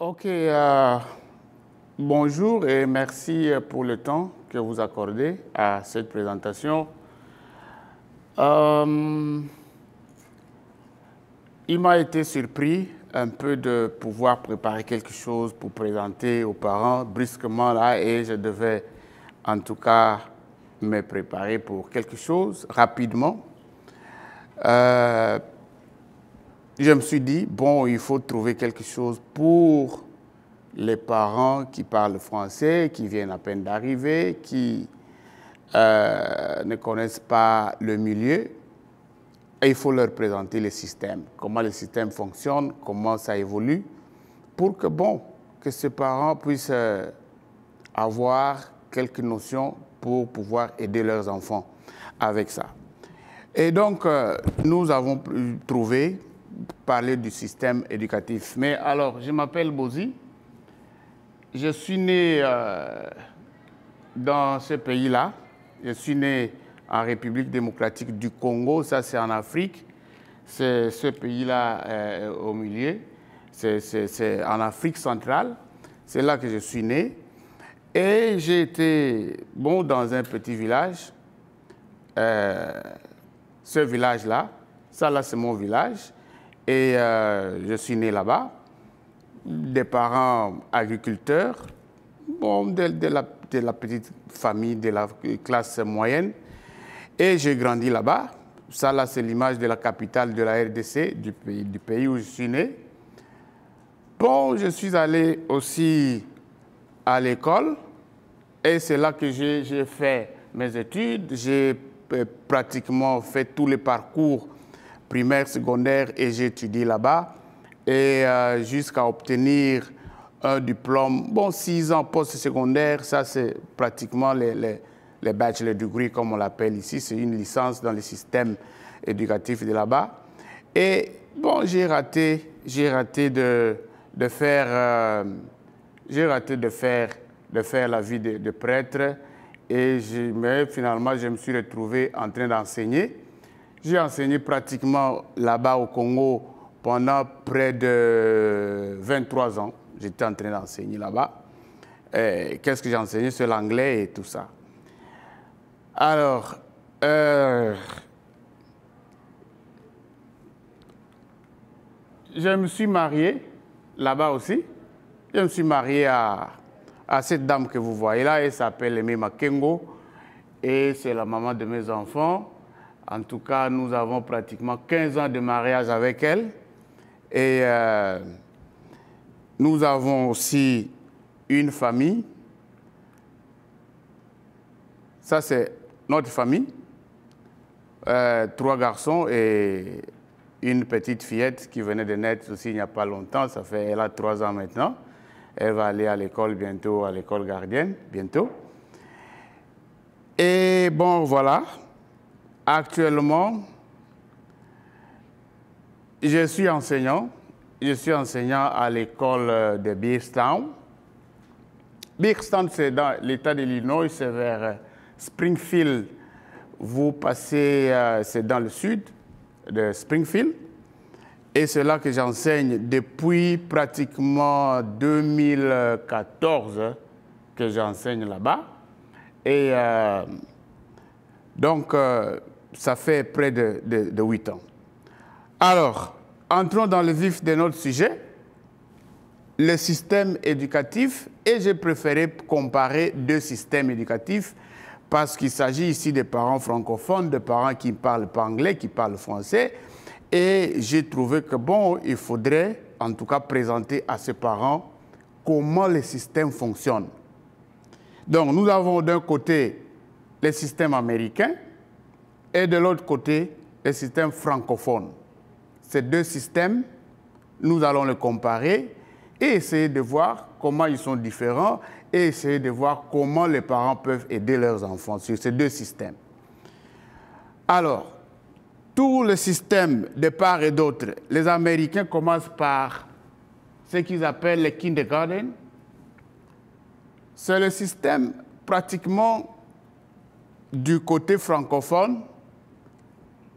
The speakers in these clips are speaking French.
Ok, bonjour et merci pour le temps que vous accordez à cette présentation. Il m'a été surpris un peu de pouvoir préparer quelque chose pour présenter aux parents brusquement là et je devais en tout cas me préparer pour quelque chose rapidement. Je me suis dit, bon, il faut trouver quelque chose pour les parents qui parlent français, qui viennent à peine d'arriver, qui ne connaissent pas le milieu. Et il faut leur présenter le système, comment le système fonctionne, comment ça évolue, pour que, bon, que ces parents puissent avoir quelques notions pour pouvoir aider leurs enfants avec ça. Et donc, nous avons trouvé parler du système éducatif. Mais alors, je m'appelle Bozi. Je suis né dans ce pays-là. Je suis né en République démocratique du Congo. Ça, c'est en Afrique. C'est ce pays-là au milieu. C'est en Afrique centrale. C'est là que je suis né. Et j'ai été bon, dans un petit village. Ce village-là, ça là, c'est mon village. Et je suis né là-bas. Des parents agriculteurs, bon, de la petite famille, de la classe moyenne. Et j'ai grandi là-bas. Ça, là, c'est l'image de la capitale de la RDC, du pays où je suis né. Bon, je suis allé aussi à l'école. Et c'est là que j'ai fait mes études. J'ai pratiquement fait tous les parcours primaires, secondaires, et j'ai étudié là-bas. Et jusqu'à obtenir un diplôme, bon, 6 ans post-secondaire, ça c'est pratiquement les bachelor degree comme on l'appelle ici, c'est une licence dans le système éducatif de là-bas. Et bon, j'ai raté de faire la vie de prêtre mais finalement je me suis retrouvé en train d'enseigner. J'ai enseigné pratiquement là-bas au Congo pendant près de 23 ans. J'étais en train d'enseigner là-bas. Qu'est-ce que j'ai enseigné? C'est l'anglais et tout ça. Alors, je me suis marié là-bas aussi. Je me suis marié à cette dame que vous voyez là. Elle s'appelle Aimé Makengo et c'est la maman de mes enfants. En tout cas, nous avons pratiquement 15 ans de mariage avec elle. Et nous avons aussi une famille. Ça, c'est notre famille. 3 garçons et une petite fillette qui venait de naître aussi il n'y a pas longtemps. Elle a 3 ans maintenant. Elle va aller à l'école bientôt, à l'école gardienne, bientôt. Et bon, voilà. Actuellement, je suis enseignant. Je suis enseignant à l'école de Beardstown. Beardstown, c'est dans l'État de l'Illinois, c'est vers Springfield. Vous passez, c'est dans le sud de Springfield. Et c'est là que j'enseigne depuis pratiquement 2014 que j'enseigne là-bas. Et donc, ça fait près de 8 ans. Alors, entrons dans le vif de notre sujet, le système éducatif, et j'ai préféré comparer 2 systèmes éducatifs parce qu'il s'agit ici de parents francophones, de parents qui ne parlent pas anglais, qui parlent français, et j'ai trouvé que, bon, il faudrait en tout cas présenter à ces parents comment le système fonctionne. Donc, nous avons d'un côté le système américain et de l'autre côté le système francophone. Ces 2 systèmes, nous allons les comparer et essayer de voir comment ils sont différents et essayer de voir comment les parents peuvent aider leurs enfants sur ces 2 systèmes. Alors, tout le système de part et d'autre, les Américains commencent par ce qu'ils appellent le kindergarten. C'est le système pratiquement du côté francophone,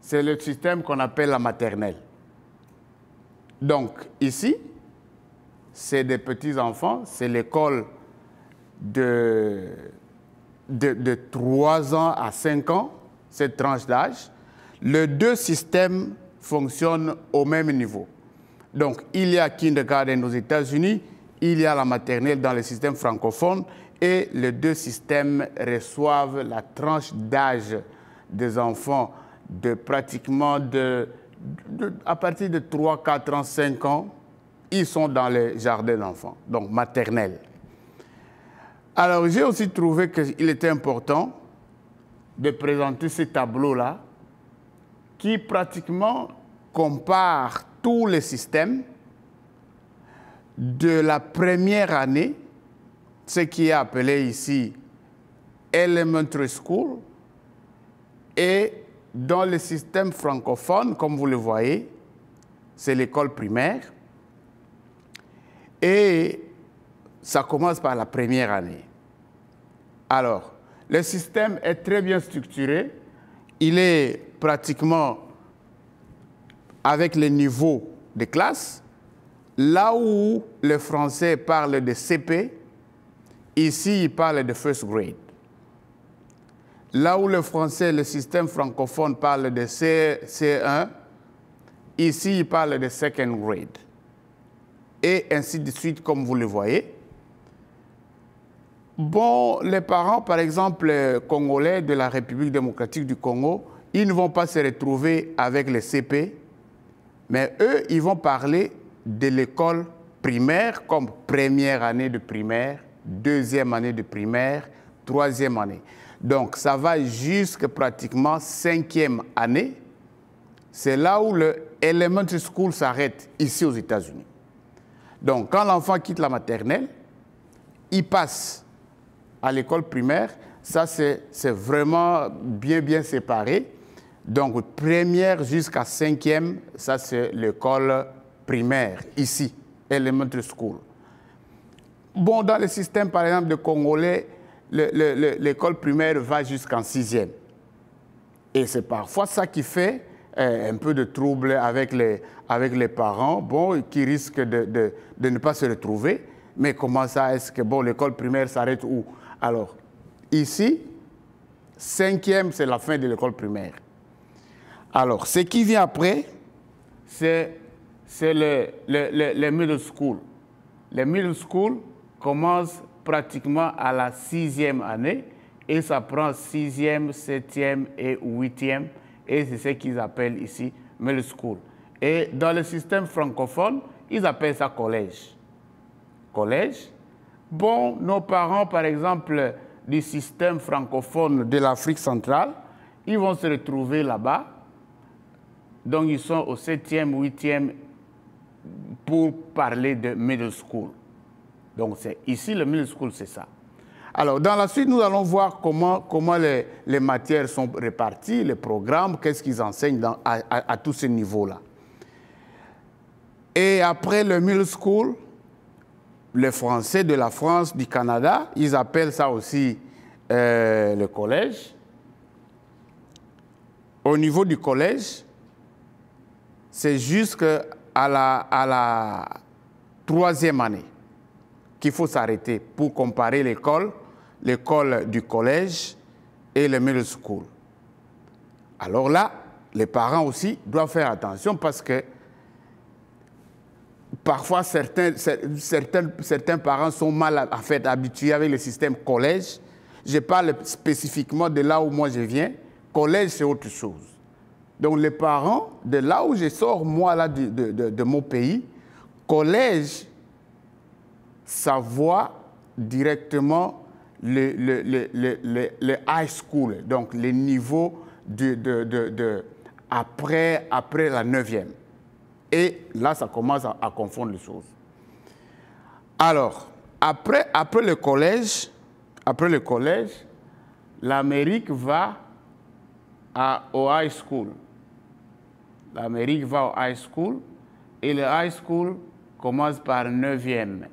c'est le système qu'on appelle la maternelle. Donc, ici, c'est des petits-enfants, c'est l'école de 3 ans à 5 ans, cette tranche d'âge. Les deux systèmes fonctionnent au même niveau. Donc, il y a kindergarten aux États-Unis, il y a la maternelle dans le système francophone, et les deux systèmes reçoivent la tranche d'âge des enfants de pratiquement à partir de 3, 4 ans, 5 ans, ils sont dans les jardins d'enfants, donc maternelle. Alors, j'ai aussi trouvé qu'il était important de présenter ce tableau-là qui pratiquement compare tous les systèmes de la première année, ce qui est appelé ici Elementary School, et dans le système francophone, comme vous le voyez, c'est l'école primaire. Et ça commence par la première année. Alors, le système est très bien structuré. Il est pratiquement avec les niveaux de classe. Là où le français parle de CP, ici, il parle de first grade. Là où le français, le système francophone parle de C1, ici, il parle de second grade. Et ainsi de suite, comme vous le voyez. Bon, les parents, par exemple, congolais de la République démocratique du Congo, ils ne vont pas se retrouver avec les CP, mais eux, ils vont parler de l'école primaire comme première année de primaire, deuxième année de primaire, troisième année. Donc, ça va jusqu'à pratiquement 5e année. C'est là où le elementary school s'arrête, ici aux États-Unis. Donc, quand l'enfant quitte la maternelle, il passe à l'école primaire. Ça, c'est vraiment bien séparé. Donc, première jusqu'à 5e, ça, c'est l'école primaire, ici, elementary school. Bon, dans le système, par exemple, de Congolais, l'école primaire va jusqu'en 6e. Et c'est parfois ça qui fait un peu de trouble avec les parents, bon, qui risquent de ne pas se retrouver. Mais comment ça, est-ce que bon, l'école primaire s'arrête où? Alors, ici, 5e, c'est la fin de l'école primaire. Alors, ce qui vient après, c'est les middle school. Les middle school commencent pratiquement à la 6e année et ça prend 6e, 7e et 8e et c'est ce qu'ils appellent ici middle school. Et dans le système francophone, ils appellent ça collège. Collège. Bon, nos parents, par exemple, du système francophone de l'Afrique centrale, ils vont se retrouver là-bas. Donc, ils sont au 7e, 8e pour parler de middle school. Donc, ici, le middle school, c'est ça. Alors, dans la suite, nous allons voir comment les matières sont réparties, les programmes, qu'est-ce qu'ils enseignent à tous ces niveaux-là. Et après le middle school, les Français de la France, du Canada, ils appellent ça aussi le collège. Au niveau du collège, c'est jusqu'à la 3e année qu'il faut s'arrêter pour comparer l'école du collège et le middle school. Alors là, les parents aussi doivent faire attention parce que parfois certains parents sont mal habitués avec le système collège. Je parle spécifiquement de là où moi je viens. Collège, c'est autre chose. Donc les parents, de là où je sors, moi, là, de mon pays, collège, ça voit directement le high school, donc les niveaux après la 9e. Et là, ça commence à confondre les choses. Alors, après le collège, l'Amérique va au high school. L'Amérique va au high school et le high school commence par 9e.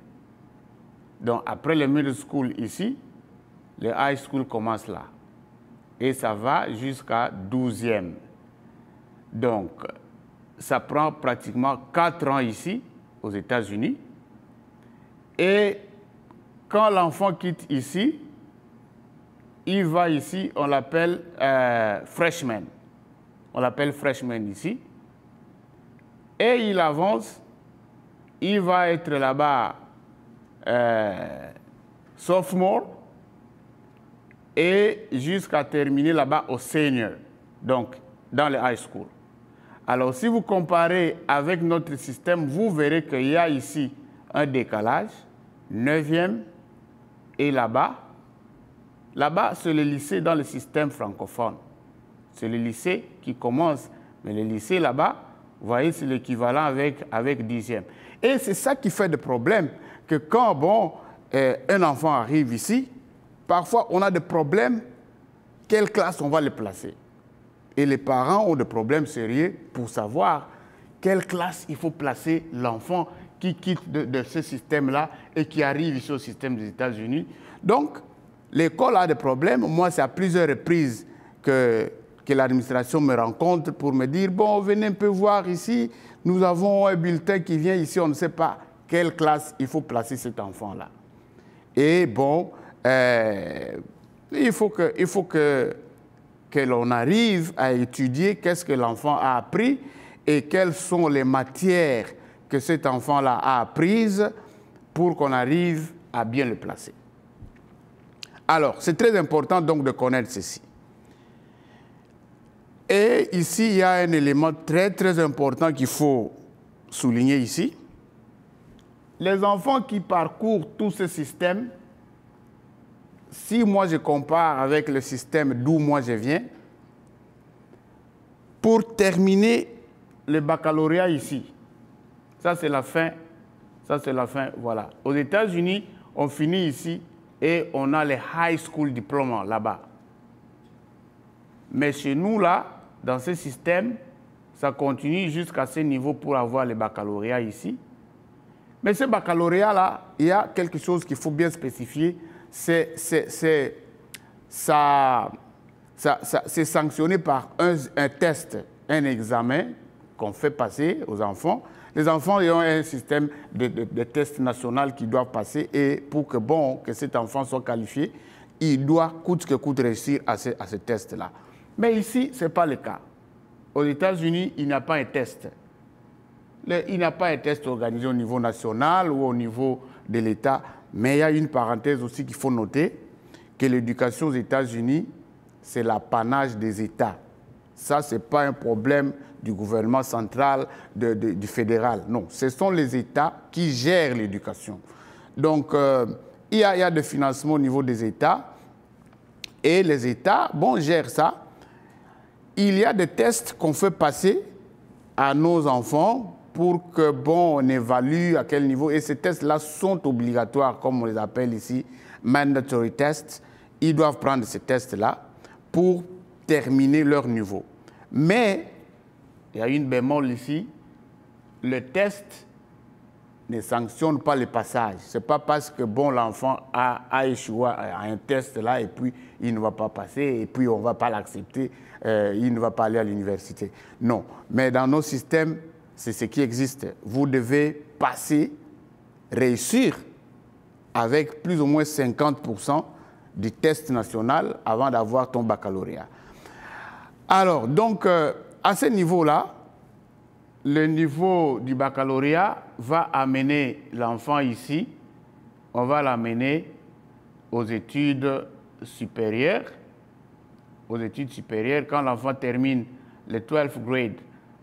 Donc, après le middle school ici, le high school commence là. Et ça va jusqu'à 12e. Donc, ça prend pratiquement 4 ans ici, aux États-Unis. Et quand l'enfant quitte ici, il va ici, on l'appelle freshman. On l'appelle freshman ici. Et il avance, il va être là-bas sophomore et jusqu'à terminer là-bas au senior, donc dans le high school. Alors, si vous comparez avec notre système, vous verrez qu'il y a ici un décalage, 9e, et là-bas, c'est le lycée dans le système francophone. C'est le lycée qui commence, mais le lycée là-bas, vous voyez, c'est l'équivalent avec 10e. Et c'est ça qui fait des problèmes, que quand, bon, un enfant arrive ici, parfois on a des problèmes, quelle classe on va le placer? Et les parents ont des problèmes sérieux pour savoir quelle classe il faut placer l'enfant qui quitte de ce système-là et qui arrive ici au système des États-Unis. Donc, l'école a des problèmes. Moi, c'est à plusieurs reprises que l'administration me rencontre pour me dire, bon, venez un peu voir ici, nous avons un bulletin qui vient ici, on ne sait pas quelle classe il faut placer cet enfant-là. Et bon, il faut que l'on arrive à étudier qu'est-ce que l'enfant a appris et quelles sont les matières que cet enfant-là a apprises pour qu'on arrive à bien le placer. Alors, c'est très important donc de connaître ceci. Et ici, il y a un élément très, très important qu'il faut souligner ici. Les enfants qui parcourent tout ce système, si moi je compare avec le système d'où moi je viens, pour terminer le baccalauréat ici, ça c'est la fin, voilà. Aux États-Unis, on finit ici et on a les high school diplômes là-bas. Mais chez nous, là, dans ce système, ça continue jusqu'à ce niveau pour avoir le baccalauréat ici. Mais ce baccalauréat-là, il y a quelque chose qu'il faut bien spécifier, c'est sanctionné par un test, un examen qu'on fait passer aux enfants. Les enfants ils ont un système de tests national qu'ils doivent passer et pour que, bon, que cet enfant soit qualifié, il doit coûte que coûte réussir à ce test-là. Mais ici, ce n'est pas le cas. Aux États-Unis, il n'y a pas un test. Il n'y a pas un test organisé au niveau national ou au niveau de l'État, mais il y a une parenthèse aussi qu'il faut noter, que l'éducation aux États-Unis, c'est l'apanage des États. Ça, ce n'est pas un problème du gouvernement central, du fédéral. Non, ce sont les États qui gèrent l'éducation. Donc, il y a des financements au niveau des États et les États, bon, gèrent ça. Il y a des tests qu'on fait passer à nos enfants pour que, bon, on évalue à quel niveau. Et ces tests-là sont obligatoires, comme on les appelle ici, mandatory tests. Ils doivent prendre ces tests-là pour terminer leur niveau. Mais, il y a une bémol ici, le test ne sanctionne pas le passage. Ce n'est pas parce que, bon, l'enfant a échoué à un test-là et puis il ne va pas passer et puis on ne va pas l'accepter, il ne va pas aller à l'université. Non. Mais dans nos systèmes, c'est ce qui existe. Vous devez passer, réussir avec plus ou moins 50% du test national avant d'avoir ton baccalauréat. Alors, donc, à ce niveau-là, le niveau du baccalauréat va amener l'enfant ici, on va l'amener aux études supérieures. Aux études supérieures, quand l'enfant termine le 12th grade,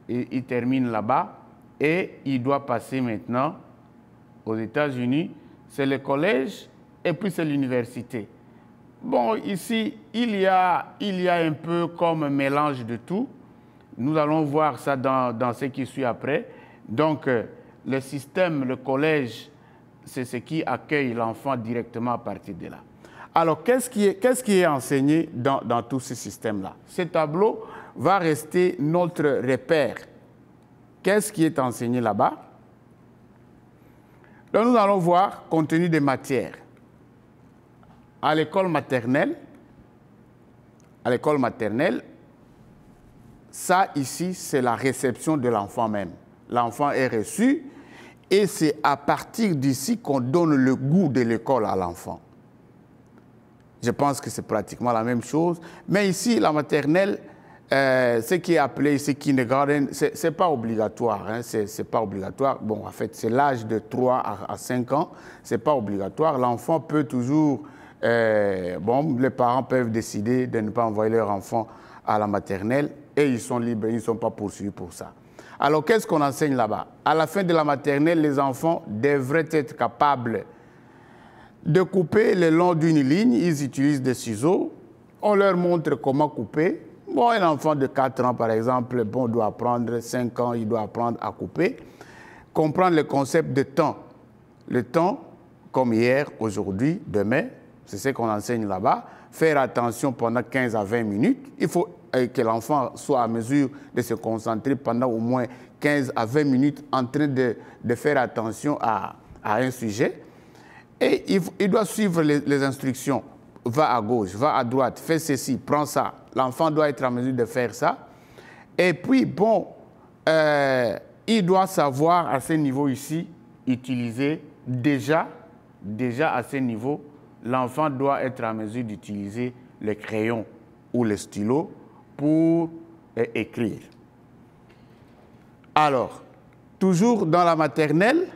il termine là-bas et il doit passer maintenant aux États-Unis. C'est le collège et puis c'est l'université. Bon, ici, il y a un peu comme un mélange de tout. Nous allons voir ça dans ce qui suit après. Donc, le système, le collège, c'est ce qui accueille l'enfant directement à partir de là. Alors, qu'est-ce qui est enseigné dans tous ces systèmes-là? Ce tableau va rester notre repère. Qu'est-ce qui est enseigné là-bas? Donc, nous allons voir contenu des matières. À l'école maternelle, ça ici, c'est la réception de l'enfant même. L'enfant est reçu Et c'est à partir d'ici qu'on donne le goût de l'école à l'enfant. Je pense que c'est pratiquement la même chose. Mais ici, la maternelle, ce qui est appelé ici kindergarten, ce n'est pas obligatoire. Hein, c'est pas obligatoire. Bon, en fait, c'est l'âge de 3 à 5 ans. Ce n'est pas obligatoire. L'enfant peut toujours... bon, les parents peuvent décider de ne pas envoyer leur enfant à la maternelle et ils sont libres, ils ne sont pas poursuivis pour ça. Alors, qu'est-ce qu'on enseigne là-bas? À la fin de la maternelle, les enfants devraient être capables de couper le long d'une ligne. Ils utilisent des ciseaux. On leur montre comment couper. Bon, un enfant de 4 ans, par exemple, bon, doit apprendre, 5 ans, il doit apprendre à couper. Comprendre le concept de temps. Le temps, comme hier, aujourd'hui, demain, c'est ce qu'on enseigne là-bas. Faire attention pendant 15 à 20 minutes. Il faut que l'enfant soit à mesure de se concentrer pendant au moins 15 à 20 minutes en train de faire attention à un sujet. Et il doit suivre les instructions. Va à gauche, va à droite, fais ceci, prends ça. L'enfant doit être en mesure de faire ça. Et puis, bon, il doit savoir à ce niveau ici, utiliser déjà à ce niveau, l'enfant doit être en mesure d'utiliser le crayon ou le stylo pour écrire. Alors, toujours dans la maternelle,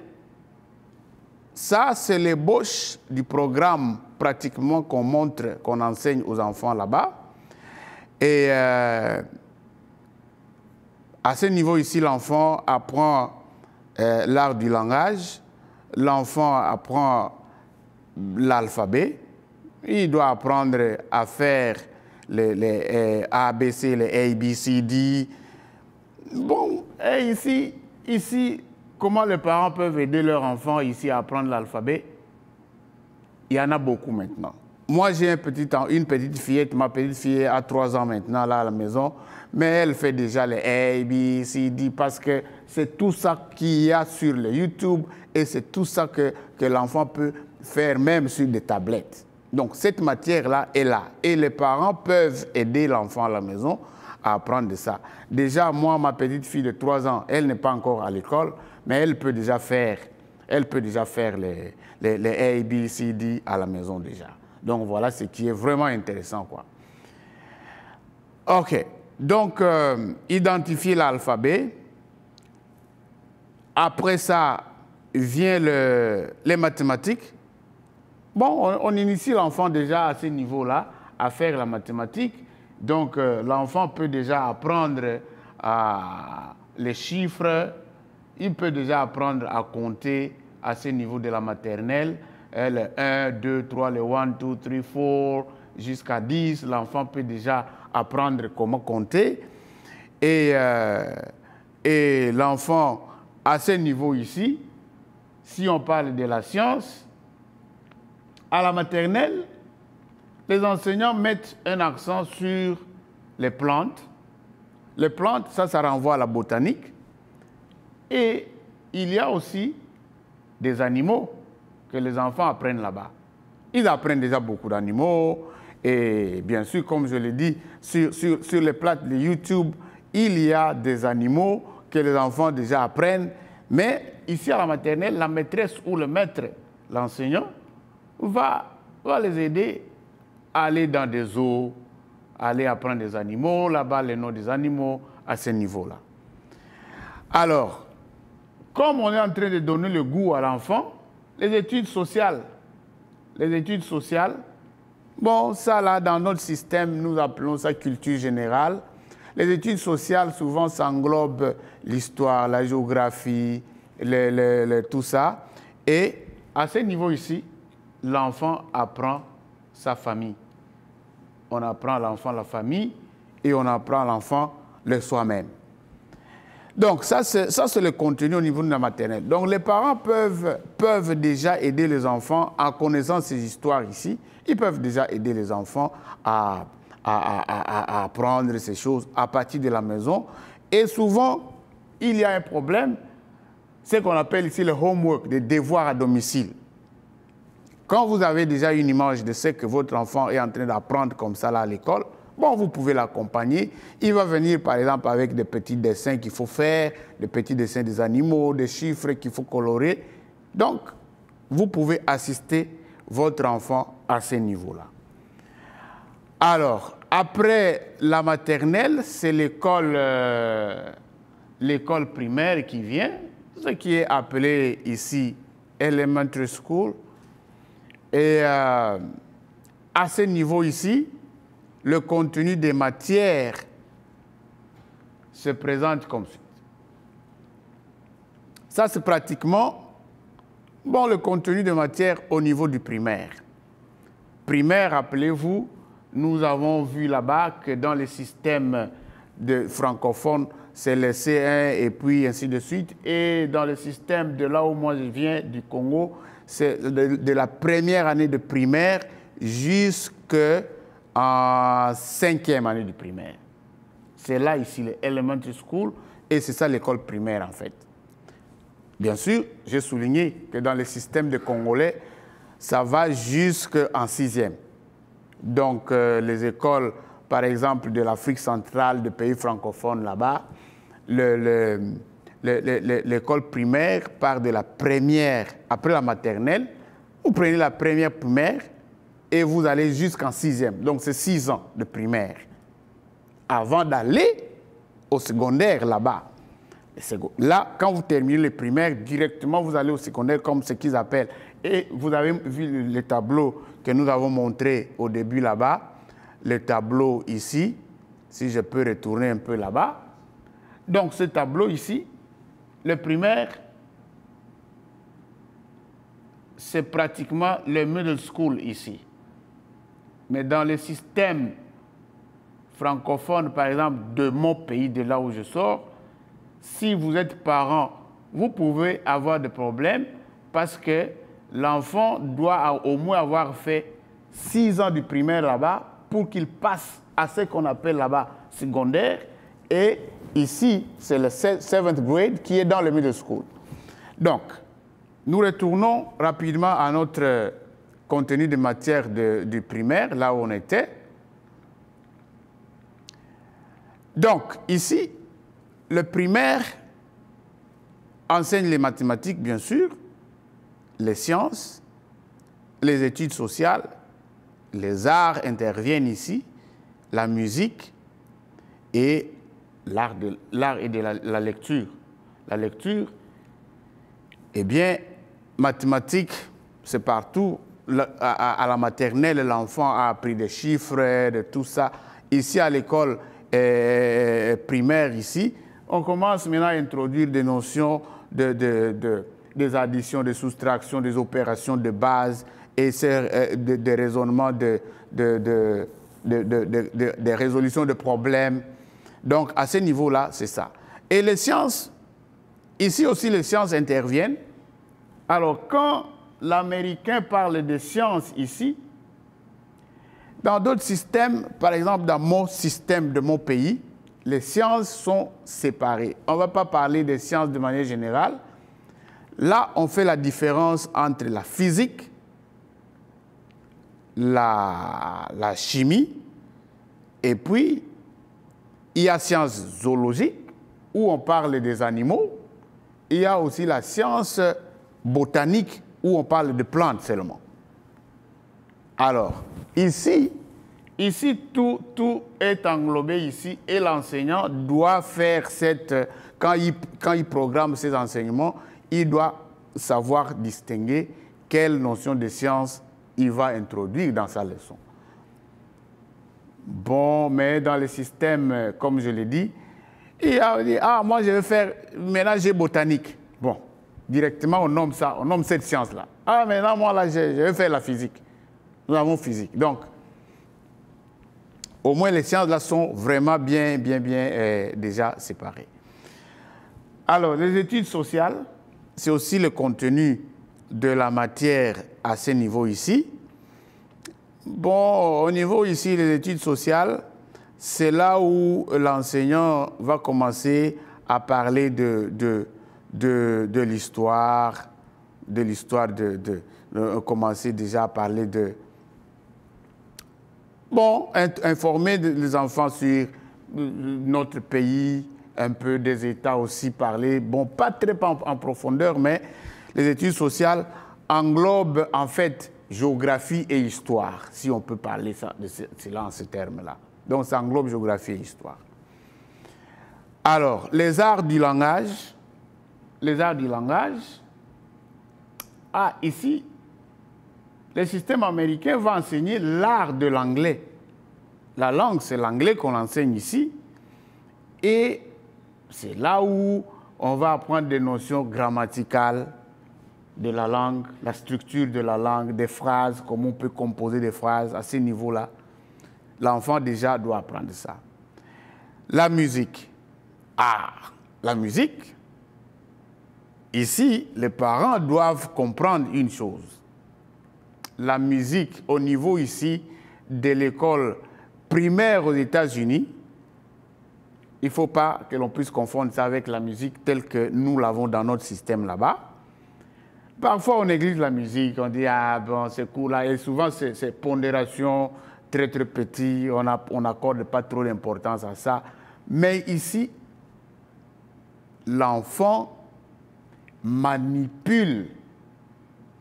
ça, c'est l'ébauche du programme pratiquement qu'on montre, qu'on enseigne aux enfants là-bas. Et à ce niveau ici, l'enfant apprend l'art du langage, l'enfant apprend l'alphabet, il doit apprendre à faire les ABC, les A, B, C, D. Bon, et ici, comment les parents peuvent aider leurs enfants ici à apprendre l'alphabet? Il y en a beaucoup maintenant. Moi, j'ai une petite fillette, ma petite fille a 3 ans maintenant là à la maison, mais elle fait déjà les A, B, C, D parce que c'est tout ça qu'il y a sur le YouTube et c'est tout ça que l'enfant peut faire même sur des tablettes. Donc, cette matière-là est là et les parents peuvent aider l'enfant à la maison à apprendre de ça. Déjà, moi, ma petite fille de 3 ans, elle n'est pas encore à l'école, mais elle peut déjà faire les A, B, C, D à la maison déjà. Donc, voilà ce qui est vraiment intéressant, quoi. OK. Donc, identifier l'alphabet. Après ça, vient les mathématiques. Bon, on initie l'enfant déjà à ce niveau-là à faire la mathématique. Donc, l'enfant peut déjà apprendre les chiffres. Il peut déjà apprendre à compter à ce niveau de la maternelle. Le 1, 2, 3, le 1, 2, 3, 4, jusqu'à 10. L'enfant peut déjà apprendre comment compter. Et l'enfant, à ce niveau ici, si on parle de la science, à la maternelle, les enseignants mettent un accent sur les plantes. Les plantes, ça renvoie à la botanique. Et il y a aussi des animaux que les enfants apprennent là-bas. Ils apprennent déjà beaucoup d'animaux. Et bien sûr, comme je l'ai dit, sur les plates de YouTube, il y a des animaux que les enfants déjà apprennent. Mais ici à la maternelle, la maîtresse ou le maître, l'enseignant, va les aider à aller dans des zoos, aller apprendre des animaux, là-bas les noms des animaux, à ce niveau-là. Alors, comme on est en train de donner le goût à l'enfant, les études sociales, bon, ça là, dans notre système, nous appelons ça culture générale. Les études sociales, souvent, ça englobe l'histoire, la géographie, tout ça. Et à ce niveau ici, l'enfant apprend sa famille. On apprend à l'enfant la famille et on apprend à l'enfant le soi-même. Donc, ça, c'est le contenu au niveau de la maternelle. Donc, les parents peuvent déjà aider les enfants en connaissant ces histoires ici. Ils peuvent déjà aider les enfants à apprendre ces choses à partir de la maison. Et souvent, il y a un problème, ce qu'on appelle ici le homework, des devoirs à domicile. Quand vous avez déjà une image de ce que votre enfant est en train d'apprendre comme ça là à l'école, Bon, vous pouvez l'accompagner. Il va venir, par exemple, avec des petits dessins qu'il faut faire, des petits dessins des animaux, des chiffres qu'il faut colorer. Donc, vous pouvez assister votre enfant à ce niveau-là. Alors, après la maternelle, c'est l'école primaire qui vient, ce qui est appelé ici Elementary School. Et à ce niveau ici, le contenu des matières se présente comme suit. Ça, c'est pratiquement le contenu de matière au niveau du primaire. Primaire, rappelez-vous, nous avons vu là-bas que dans les systèmes francophones, c'est le C1 et puis ainsi de suite. Et dans le système de là où moi je viens, du Congo, c'est de la première année de primaire jusqu'en 5e année de primaire. C'est là ici, le Elementary School, et c'est ça l'école primaire en fait. Bien sûr, j'ai souligné que dans le système de Congolais, ça va jusqu'en 6e. Donc, les écoles, par exemple, de l'Afrique centrale, de pays francophones là-bas, l'école primaire part de la première, après la maternelle, vous prenez la première primaire et vous allez jusqu'en 6e. Donc, c'est 6 ans de primaire. Avant d'aller au secondaire là-bas. Là, quand vous terminez les primaires, directement, vous allez au secondaire comme ce qu'ils appellent. Et vous avez vu le tableau que nous avons montré au début là-bas. Le tableau ici, si je peux retourner un peu là-bas. Donc, ce tableau ici, le primaire, c'est pratiquement le middle school ici. Mais dans le système francophone, par exemple, de mon pays, de là où je sors, si vous êtes parent, vous pouvez avoir des problèmes parce que l'enfant doit au moins avoir fait 6 ans du primaire là-bas pour qu'il passe à ce qu'on appelle là-bas secondaire. Et ici, c'est le 7th grade qui est dans le middle school. Donc, nous retournons rapidement à notre contenu de matière du primaire, là où on était. Donc, ici, le primaire enseigne les mathématiques, bien sûr, les sciences, les études sociales, les arts interviennent ici, la musique et l'art et de la lecture. La lecture, eh bien, mathématiques, c'est partout. À la maternelle, l'enfant a appris des chiffres, de tout ça. Ici, à l'école primaire, ici, on commence maintenant à introduire des notions des additions, des soustractions, des opérations de base et des raisonnements, des résolutions de problèmes. Donc, à ce niveau-là, c'est ça. Et les sciences, ici aussi, les sciences interviennent. Alors, quand l'Américain parle de sciences ici, dans d'autres systèmes, par exemple dans mon système de mon pays, les sciences sont séparées. On ne va pas parler des sciences de manière générale. Là, on fait la différence entre la physique, la chimie, et puis il y a sciences zoologiques, où on parle des animaux. Il y a aussi la science botanique, où on parle de plantes seulement. Alors, ici, tout est englobé ici et l'enseignant doit faire quand il programme ses enseignements, il doit savoir distinguer quelle notion de science il va introduire dans sa leçon. Bon, mais dans le système, comme je l'ai dit, il a dit, moi je vais faire ménager botanique. Bon, directement on nomme ça, on nomme cette science-là. Maintenant moi là, je vais faire la physique. Nous avons physique. Donc, au moins, les sciences là sont vraiment bien déjà séparées. Alors, les études sociales, c'est aussi le contenu de la matière à ce niveau ici. Bon, au niveau ici, les études sociales, c'est là où l'enseignant va commencer à parler de l'histoire, commencer déjà à parler bon, informer les enfants sur notre pays, un peu des États aussi, parler, bon, pas très en profondeur, mais les études sociales englobent en fait géographie et histoire, si on peut parler de cela en ces termes-là. Donc ça englobe géographie et histoire. Alors, les arts du langage, ici, le système américain va enseigner l'art de l'anglais. La langue, c'est l'anglais qu'on enseigne ici. Et c'est là où on va apprendre des notions grammaticales de la langue, la structure de la langue, des phrases, comment on peut composer des phrases à ce niveau-là. L'enfant déjà doit apprendre ça. La musique. La musique. Ici, les parents doivent comprendre une chose. La musique, au niveau ici de l'école primaire aux États-Unis, il ne faut pas que l'on puisse confondre ça avec la musique telle que nous l'avons dans notre système là-bas. Parfois, on néglige la musique, on dit « Ah, bon, c'est cool là », et souvent, c'est pondération très, très petit, on n'accorde pas trop d'importance à ça. Mais ici, l'enfant manipule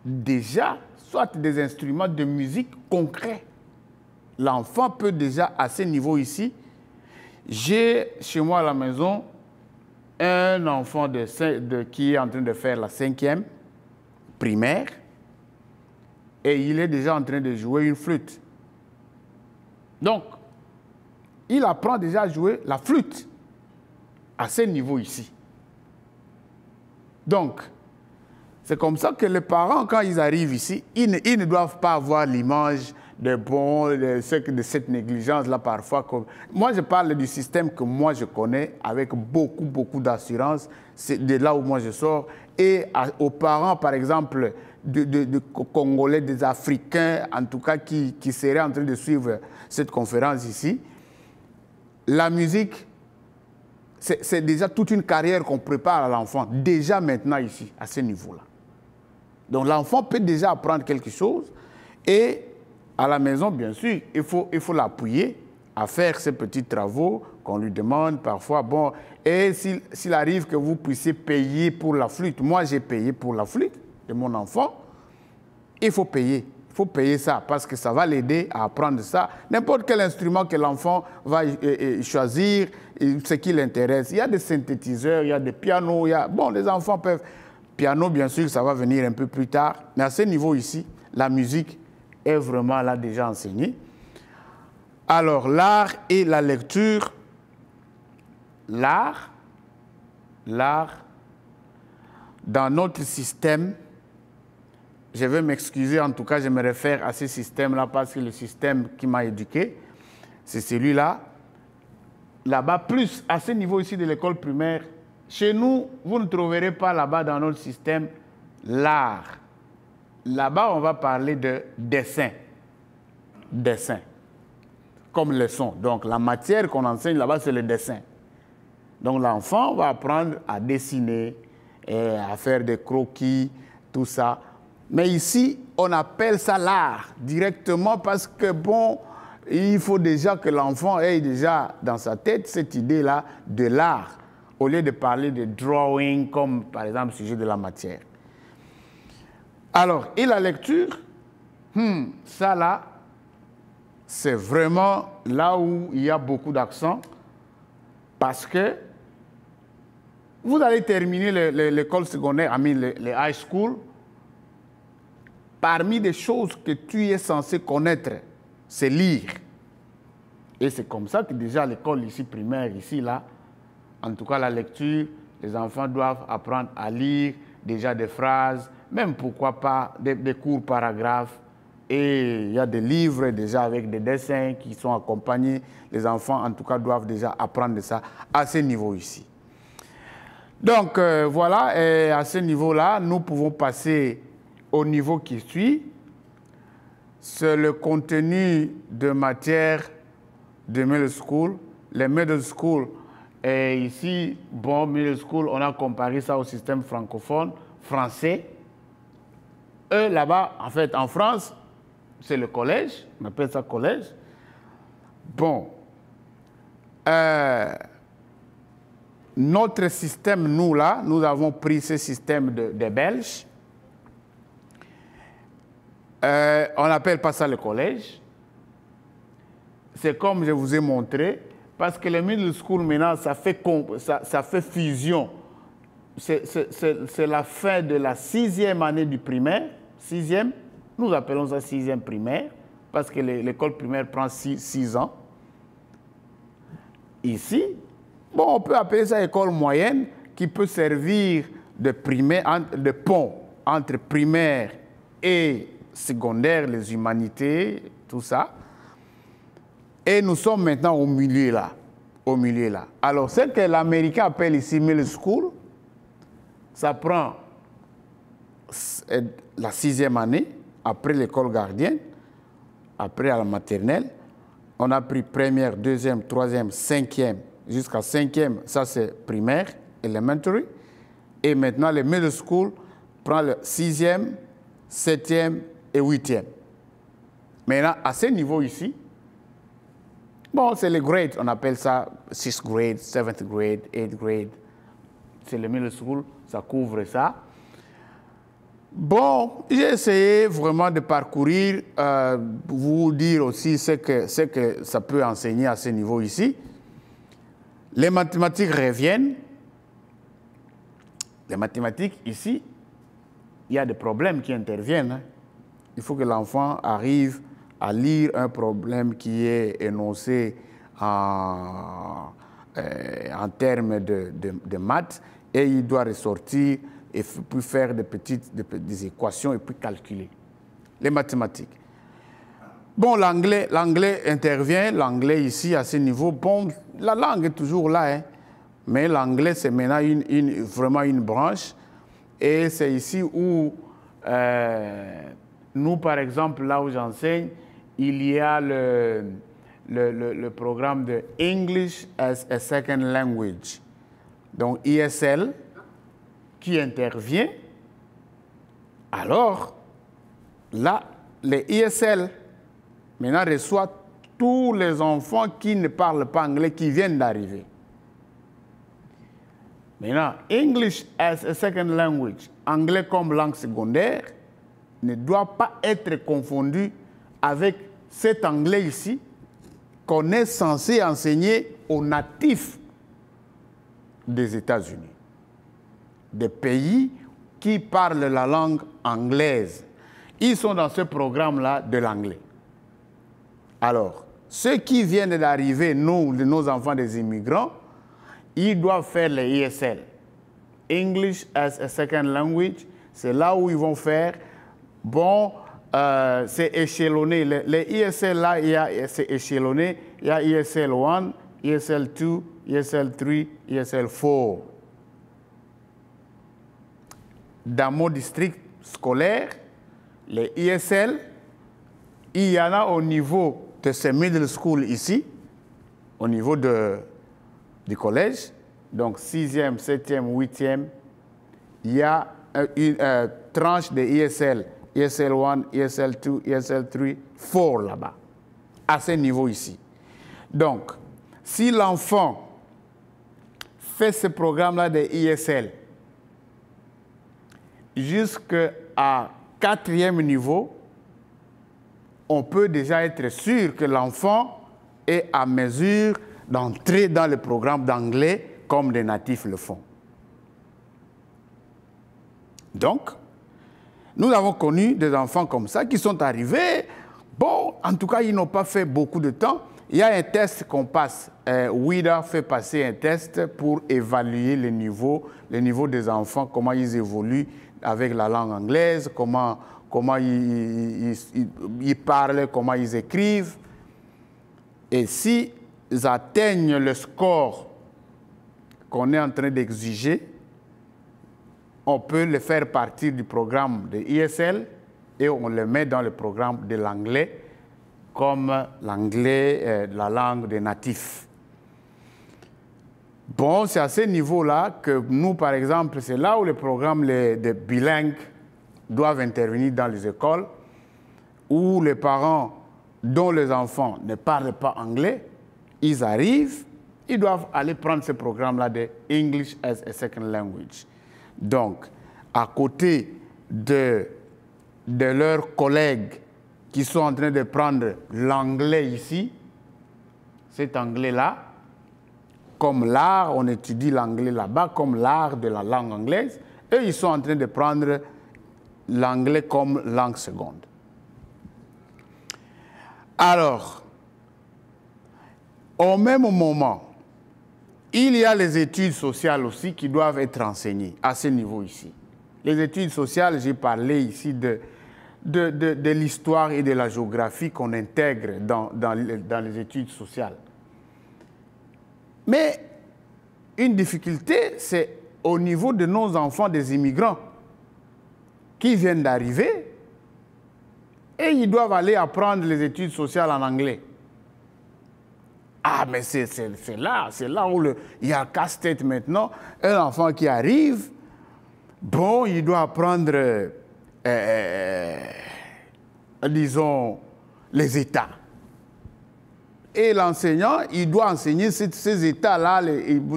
déjà soit des instruments de musique concrets. L'enfant peut déjà, à ce niveau ici, j'ai chez moi à la maison un enfant qui est en train de faire la 5e primaire et il est déjà en train de jouer une flûte. Donc, il apprend déjà à jouer la flûte à ce niveau ici. Donc, c'est comme ça que les parents, quand ils arrivent ici, ils ne doivent pas avoir l'image de cette négligence-là parfois. Moi, je parle du système que moi je connais avec beaucoup, beaucoup d'assurance. C'est de là où moi je sors. Et aux parents, par exemple, de Congolais, des Africains, en tout cas, qui seraient en train de suivre cette conférence ici, la musique, c'est déjà toute une carrière qu'on prépare à l'enfant, déjà maintenant ici, à ce niveau-là. Donc l'enfant peut déjà apprendre quelque chose et à la maison, bien sûr, il faut l'appuyer à faire ces petits travaux qu'on lui demande parfois. Bon, et s'il arrive que vous puissiez payer pour la flûte, moi j'ai payé pour la flûte de mon enfant, il faut payer. Il faut payer ça parce que ça va l'aider à apprendre ça. N'importe quel instrument que l'enfant va choisir, ce qui l'intéresse. Il y a des synthétiseurs, il y a des pianos. Bon, les enfants peuvent... Piano, bien sûr, ça va venir un peu plus tard. Mais à ce niveau ici, la musique est vraiment là déjà enseignée. Alors, l'art et la lecture. L'art, dans notre système, je vais m'excuser, en tout cas, je me réfère à ce système-là parce que le système qui m'a éduqué, c'est celui-là. Là-bas, plus à ce niveau ici de l'école primaire, chez nous, vous ne trouverez pas là-bas dans notre système l'art. Là-bas, on va parler de dessin. Dessin. Comme leçon. Donc, la matière qu'on enseigne là-bas, c'est le dessin. Donc, l'enfant va apprendre à dessiner, et à faire des croquis, tout ça. Mais ici, on appelle ça l'art directement parce que, bon, il faut déjà que l'enfant ait déjà dans sa tête cette idée-là de l'art, au lieu de parler de drawing comme, par exemple, sujet de la matière. Alors, et la lecture, ça là, c'est vraiment là où il y a beaucoup d'accent parce que vous allez terminer l'école secondaire, les high school, parmi des choses que tu es censé connaître, c'est lire. Et c'est comme ça que déjà l'école ici primaire, ici, là, en tout cas la lecture, les enfants doivent apprendre à lire déjà des phrases, même pourquoi pas des courts paragraphes. Et il y a des livres déjà avec des dessins qui sont accompagnés. Les enfants, en tout cas, doivent déjà apprendre ça à ce niveau ici. Donc, voilà, et à ce niveau-là, nous pouvons passer au niveau qui suit. C'est le contenu de matière de middle school. Les middle school, et ici, bon, middle school, on a comparé ça au système francophone, français. Eux, là-bas, en fait, en France, c'est le collège, on appelle ça collège. Bon. Notre système, nous, là, nous avons pris ce système des Belges. On n'appelle pas ça le collège. C'est comme je vous ai montré, parce que le middle school, maintenant, ça fait fusion. C'est la fin de la 6e année du primaire. 6e, nous appelons ça 6e primaire, parce que l'école primaire prend 6 ans. Ici, bon, on peut appeler ça école moyenne, qui peut servir de pont entre primaire et secondaire, les humanités, tout ça. Et nous sommes maintenant au milieu là. Alors, ce que l'Américain appelle ici middle school, ça prend la 6e année, après l'école gardienne, après à la maternelle. On a pris première, deuxième, troisième, 5e, jusqu'à 5e, ça c'est primaire, elementary. Et maintenant, le middle school prend le 6e, 7e et 8e. Maintenant, à ce niveau ici, bon, c'est les grades, on appelle ça 6th grade, 7th grade, 8th grade. C'est le middle school, ça couvre ça. Bon, j'ai essayé vraiment de parcourir, vous dire aussi ce que ça peut enseigner à ce niveau ici. Les mathématiques reviennent. Les mathématiques, ici, il y a des problèmes qui interviennent. Hein. Il faut que l'enfant arrive à lire un problème qui est énoncé en termes de maths et il doit ressortir et puis faire des équations et puis calculer. Les mathématiques. Bon, l'anglais intervient, l'anglais ici à ce niveau. Bon, la langue est toujours là, hein, mais l'anglais c'est maintenant vraiment une branche et c'est ici où nous, par exemple, là où j'enseigne, il y a le programme de English as a Second Language, donc ESL, qui intervient. Alors, là, les ESL, maintenant, reçoivent tous les enfants qui ne parlent pas anglais, qui viennent d'arriver. Maintenant, English as a Second Language, anglais comme langue secondaire, ne doit pas être confondu avec cet anglais ici qu'on est censé enseigner aux natifs des États-Unis, des pays qui parlent la langue anglaise. Ils sont dans ce programme-là de l'anglais. Alors, ceux qui viennent d'arriver, nos enfants des immigrants, ils doivent faire les ESL. English as a Second Language, c'est là où ils vont faire. Bon, c'est échelonné. Les ESL là, c'est échelonné. Il y a ESL 1, ESL 2, ESL 3, ESL 4. Dans mon district scolaire, les ESL, il y en a au niveau de ces middle school ici, au niveau du collège, donc 6e, 7e, 8e, il y a une tranche de ESL, ESL 1, ESL 2, ESL 3, 4 là-bas, à ce niveau ici. Donc, si l'enfant fait ce programme-là de ESL jusqu'à 4e niveau, on peut déjà être sûr que l'enfant est à mesure d'entrer dans le programme d'anglais comme les natifs le font. Donc, nous avons connu des enfants comme ça qui sont arrivés. Bon, en tout cas, ils n'ont pas fait beaucoup de temps. Il y a un test qu'on passe. WIDA fait passer un test pour évaluer le niveau des enfants, comment ils évoluent avec la langue anglaise, comment ils parlent, comment ils écrivent. Et s'ils atteignent le score qu'on est en train d'exiger, on peut le faire partir du programme de ESL et on le met dans le programme de l'anglais comme l'anglais, la langue des natifs. Bon, c'est à ce niveau-là que nous, par exemple, c'est là où les programmes de bilingues doivent intervenir dans les écoles, où les parents dont les enfants ne parlent pas anglais ils arrivent, ils doivent aller prendre ce programme-là de English as a Second Language. Donc, à côté de leurs collègues qui sont en train de prendre l'anglais ici, cet anglais-là, comme l'art, on étudie l'anglais là-bas, comme l'art de la langue anglaise, eux, ils sont en train de prendre l'anglais comme langue seconde. Alors, au même moment, il y a les études sociales aussi qui doivent être enseignées à ce niveau ici. Les études sociales, j'ai parlé ici de l'histoire et de la géographie qu'on intègre dans les études sociales. Mais une difficulté, c'est au niveau de nos enfants des immigrants qui viennent d'arriver et ils doivent aller apprendre les études sociales en anglais. Ah, mais c'est là où il y a un casse-tête maintenant. Un enfant qui arrive, bon, il doit apprendre, disons, les États. Et l'enseignant, il doit enseigner ces États-là,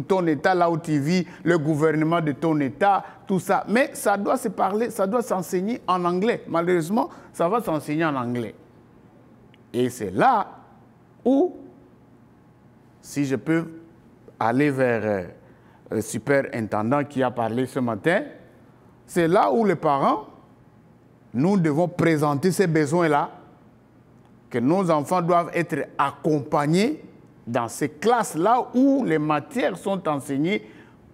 ton État là où tu vis, le gouvernement de ton État, tout ça. Mais ça doit se parler, ça doit s'enseigner en anglais. Malheureusement, ça va s'enseigner en anglais. Et c'est là où, si je peux aller vers le superintendant qui a parlé ce matin, c'est là où les parents, nous devons présenter ces besoins-là, que nos enfants doivent être accompagnés dans ces classes-là où les matières sont enseignées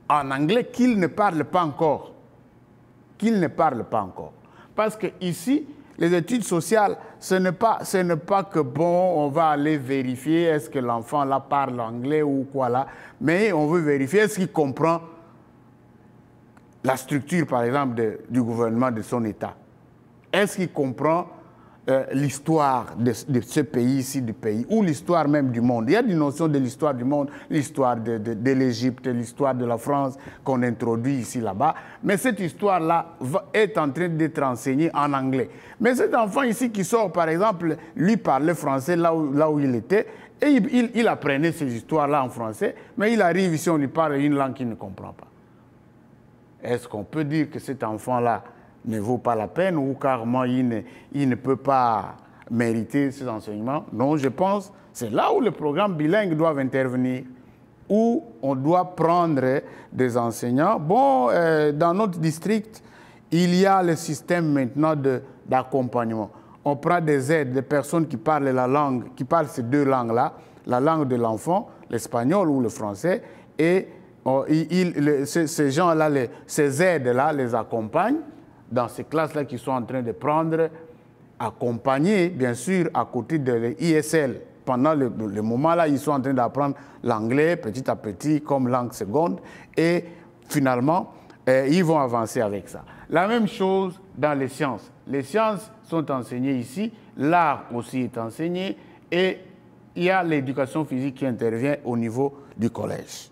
en anglais qu'ils ne parlent pas encore. Qu'ils ne parlent pas encore. Parce que ici, les études sociales, ce n'est pas que, bon, on va aller vérifier est-ce que l'enfant là parle anglais ou quoi là, mais on veut vérifier est-ce qu'il comprend la structure, par exemple, du gouvernement de son État. Est-ce qu'il comprend l'histoire de ce pays ici, du pays, ou l'histoire même du monde. Il y a des notions de l'histoire du monde, l'histoire de l'Égypte, l'histoire de la France qu'on introduit ici, là-bas. Mais cette histoire-là est en train d'être enseignée en anglais. Mais cet enfant ici qui sort, par exemple, lui parlait français là où il était, et il apprenait ces histoires-là en français, mais il arrive ici, on lui parle une langue qu'il ne comprend pas. Est-ce qu'on peut dire que cet enfant-là ne vaut pas la peine ou carrément il ne peut pas mériter ces enseignements? Non, je pense que c'est là où les programmes bilingues doivent intervenir, où on doit prendre des enseignants. Bon, dans notre district, il y a le système maintenant d'accompagnement. On prend des aides, des personnes qui parlent la langue, qui parlent ces deux langues-là, la langue de l'enfant, l'espagnol ou le français, et ces gens-là, ces aides-là les accompagnent dans ces classes-là qu'ils sont en train de prendre, accompagnés, bien sûr, à côté de l'ISL. Pendant le moment-là, ils sont en train d'apprendre l'anglais petit à petit comme langue seconde et finalement, ils vont avancer avec ça. La même chose dans les sciences. Les sciences sont enseignées ici, l'art aussi est enseigné et il y a l'éducation physique qui intervient au niveau du collège.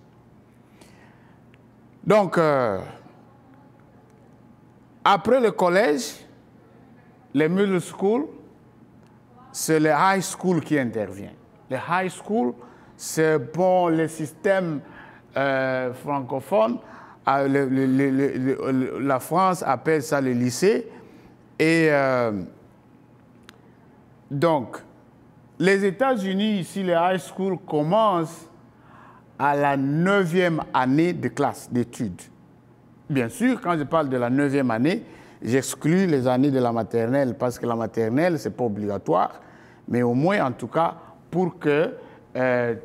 Donc, après le collège, les middle school, c'est le high school qui intervient. Le high school, c'est bon, le système francophone, la France appelle ça le lycée. Et donc, les États-Unis, ici, le high school commence à la 9e année de classe d'études. Bien sûr, quand je parle de la 9e année, j'exclus les années de la maternelle parce que la maternelle, ce n'est pas obligatoire. Mais au moins, en tout cas, pour que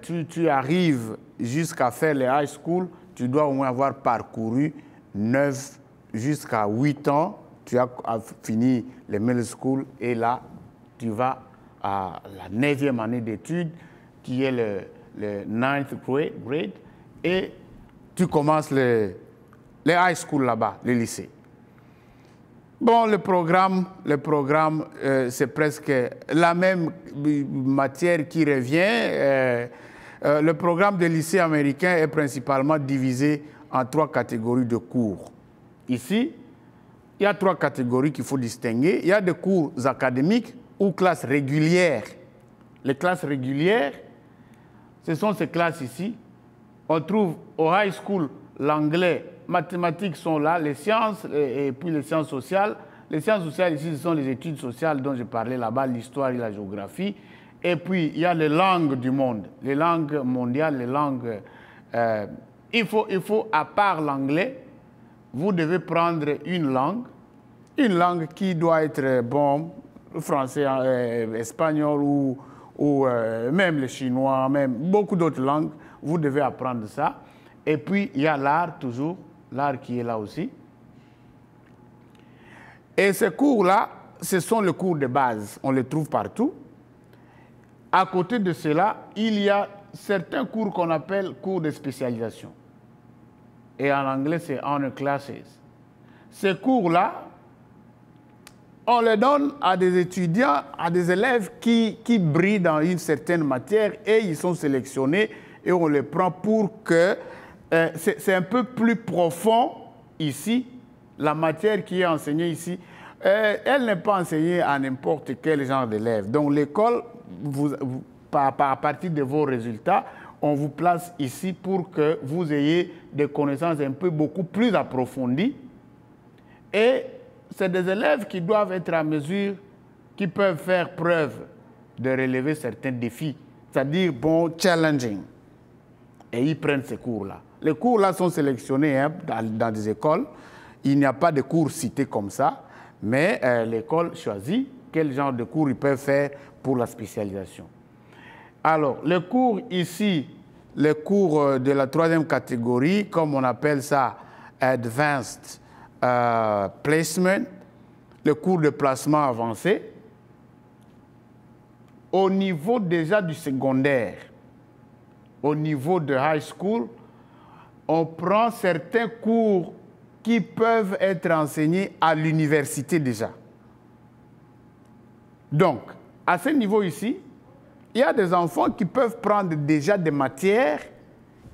tu arrives jusqu'à faire les high school, tu dois au moins avoir parcouru 9 jusqu'à 8 ans. Tu as fini les middle school et là, tu vas à la 9e année d'études qui est le 9th grade et tu commences les high school là-bas, les lycées. Bon, le programme c'est presque la même matière qui revient. Le programme de lycée américain est principalement divisé en 3 catégories de cours. Ici, il y a 3 catégories qu'il faut distinguer. Il y a des cours académiques ou classes régulières. Les classes régulières, ce sont ces classes ici. On trouve au high school l'anglais, mathématiques sont là, les sciences et puis les sciences sociales. Les sciences sociales ici, ce sont les études sociales dont je parlais là-bas, l'histoire et la géographie. Et puis, il y a les langues du monde, les langues mondiales, les langues... il faut, à part l'anglais, vous devez prendre une langue qui doit être, bon, français, espagnol ou même le chinois, même beaucoup d'autres langues. Vous devez apprendre ça. Et puis, il y a l'art, toujours, l'art qui est là aussi. Et ces cours-là, ce sont les cours de base. On les trouve partout. À côté de cela, il y a certains cours qu'on appelle cours de spécialisation. Et en anglais, c'est honor classes. Ces cours-là, on les donne à des étudiants, à des élèves qui brillent dans une certaine matière et ils sont sélectionnés et on les prend pour que... c'est un peu plus profond ici, la matière qui est enseignée ici. Elle n'est pas enseignée à n'importe quel genre d'élève. Donc l'école, à partir de vos résultats, on vous place ici pour que vous ayez des connaissances beaucoup plus approfondies. Et c'est des élèves qui doivent être à mesure, qui peuvent faire preuve de relever certains défis, c'est-à-dire, bon, challenging. Et ils prennent ces cours-là. Les cours-là sont sélectionnés dans des écoles. Il n'y a pas de cours cités comme ça, mais l'école choisit quel genre de cours ils peuvent faire pour la spécialisation. Alors, les cours ici, les cours de la 3e catégorie, comme on appelle ça, Advanced Placement, le cours de placement avancé, au niveau déjà du secondaire, au niveau de high school, on prend certains cours qui peuvent être enseignés à l'université déjà. Donc, à ce niveau ici, il y a des enfants qui peuvent prendre déjà des matières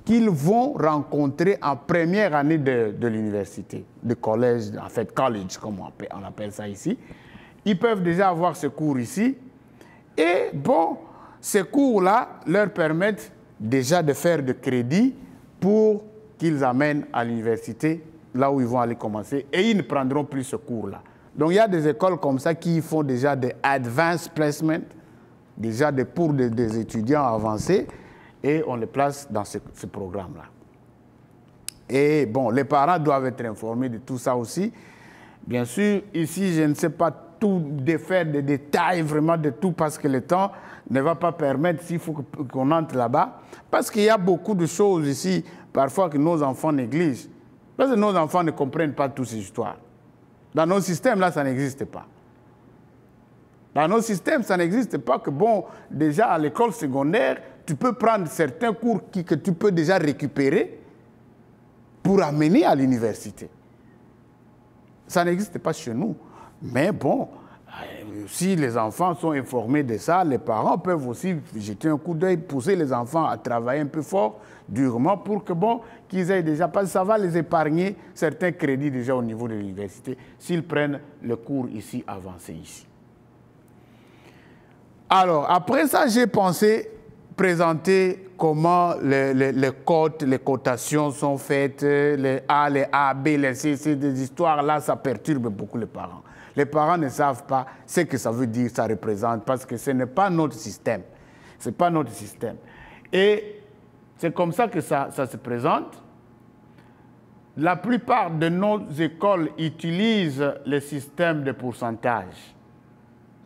qu'ils vont rencontrer en première année de l'université, de collège, en fait college, comme on appelle ça ici. Ils peuvent déjà avoir ce cours ici. Et bon, ces cours-là leur permettent déjà de faire de crédit pour qu'ils amènent à l'université, là où ils vont aller commencer, et ils ne prendront plus ce cours-là. Donc il y a des écoles comme ça qui font déjà des advanced placement, déjà pour des étudiants avancés, et on les place dans ce programme-là. Et bon, les parents doivent être informés de tout ça aussi. Bien sûr, ici, je ne sais pas tout défaire des détails, vraiment de tout, parce que le temps ne va pas permettre, s'il faut qu'on entre là-bas. Parce qu'il y a beaucoup de choses ici, parfois, que nos enfants négligent. Parce que nos enfants ne comprennent pas toutes ces histoires. Dans nos systèmes, là, ça n'existe pas. Dans nos systèmes, ça n'existe pas que, bon, déjà à l'école secondaire, tu peux prendre certains cours que tu peux déjà récupérer pour amener à l'université. Ça n'existe pas chez nous. Mais bon, si les enfants sont informés de ça, les parents peuvent aussi jeter un coup d'œil, pousser les enfants à travailler un peu fort, durement, pour que, bon, qu'ils aient déjà, parce que ça va les épargner certains crédits déjà au niveau de l'université, s'ils prennent le cours ici, avancé ici. Alors, après ça, j'ai pensé présenter comment les cotes, les cotations sont faites, les A, B, les C, des histoires-là, ça perturbe beaucoup les parents. Les parents ne savent pas ce que ça veut dire, ça représente, parce que ce n'est pas notre système. Ce n'est pas notre système. Et c'est comme ça que ça se présente. La plupart de nos écoles utilisent le système de pourcentage.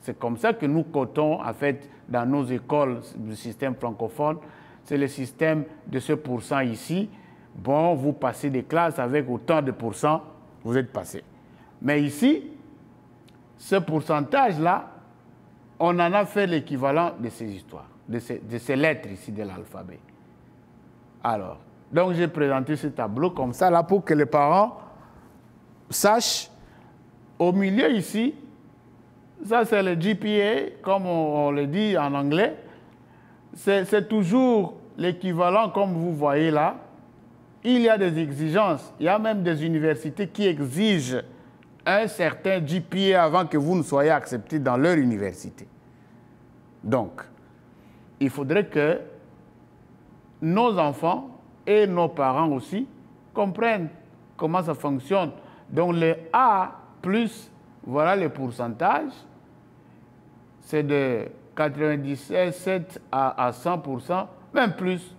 C'est comme ça que nous cotons, en fait, dans nos écoles du système francophone. C'est le système de ce pourcent ici. Bon, vous passez des classes avec autant de pourcents, vous êtes passé. Mais ici, ce pourcentage-là, on en a fait l'équivalent de ces histoires, de ces lettres ici de l'alphabet. Alors, donc j'ai présenté ce tableau comme ça, là, pour que les parents sachent. Au milieu ici, ça c'est le GPA, comme on le dit en anglais. C'est toujours l'équivalent, comme vous voyez là. Il y a des exigences. Il y a même des universités qui exigent un certain GPA avant que vous ne soyez accepté dans leur université. Donc, il faudrait que nos enfants et nos parents aussi comprennent comment ça fonctionne. Donc le A+, voilà le pourcentage, c'est de 97 à 100%, même plus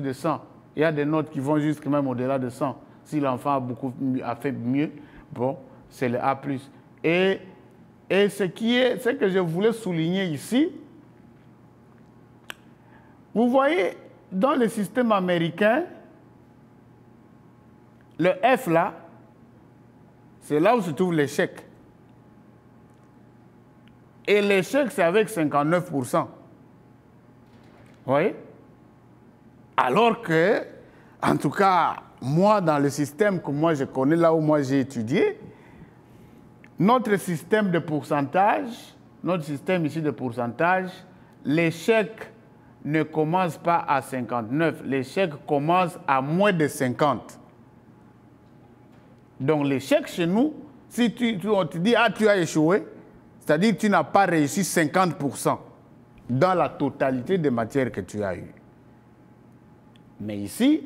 de 100. Il y a des notes qui vont jusqu'à même au-delà de 100. Si l'enfant a fait mieux, bon, c'est le A+. Et ce que je voulais souligner ici, vous voyez, dans le système américain, le F là, c'est là où se trouve l'échec. Et l'échec, c'est avec 59%. Vous voyez? Alors que, en tout cas, moi, dans le système que moi je connais, là où moi j'ai étudié, notre système de pourcentage, notre système ici de pourcentage, l'échec ne commence pas à 59, l'échec commence à moins de 50. Donc l'échec chez nous, si on te dit « Ah, tu as échoué », c'est-à-dire que tu n'as pas réussi 50% dans la totalité des matières que tu as eues. Mais ici,